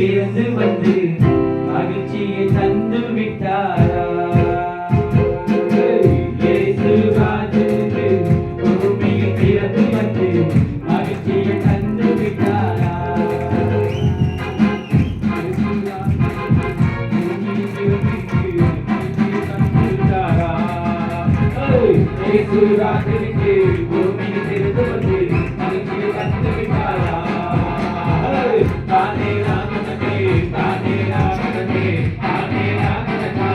பிறந்து வந்து மகிழ்ச்சியை தந்து விட்டாரா? இயேசு ராஜனுக்கு பூமியில் பிறந்து வந்து மகிழ்ச்சியை தந்து விட்டாரா? இயேசு ராஜனுக்கு பூமியில் பிறந்து வந்து மகிழ்ச்சியை தந்து விட்டாரா? தானே ராஜனே தானே ராஜனே தானே ராஜனே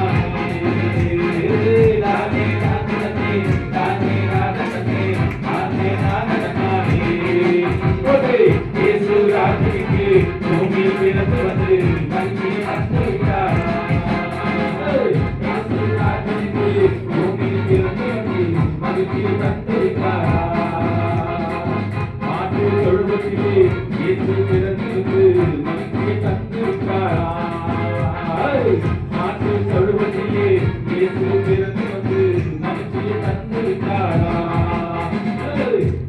தானே ராஜனே தானே ராஜனே தானே ராஜனே ஓடே இயேசு ராஜனுக்கு பூமியில் பிறந்து வந்து மகிழ்ச்சியை தந்து விட்டாரா? இயேசு ராஜனுக்கு பூமியில் பிறந்து வந்து மகிழ்ச்சியை தந்து விட்டாரா? மாட்டு தொழுவத்திலே இயேசு பிறந்து மகிழ்ச்சியை தந்து விட்டாரா? மாட்டு தொழுவத்திலே இயேசு பிறந்து வந்து மகிழ்ச்சியை தந்து விட்டாரா?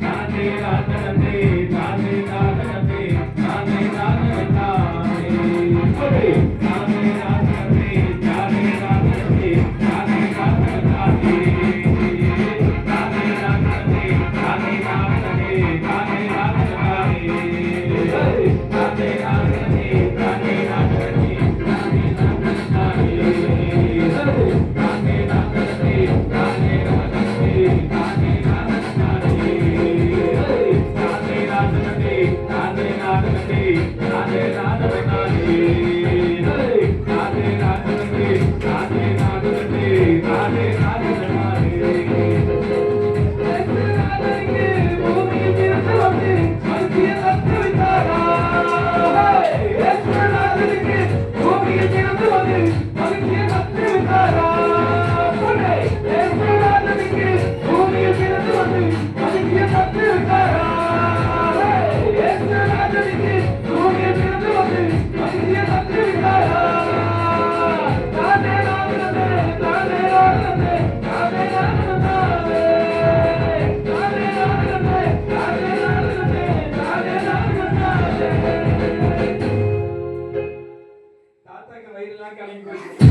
நானே நானே நானே நானே நானே நானே நானே நானே நானே நானே நானே நானே நானே தாத்தாக்கு வயிறுலாம் கலங்கி போச்சு.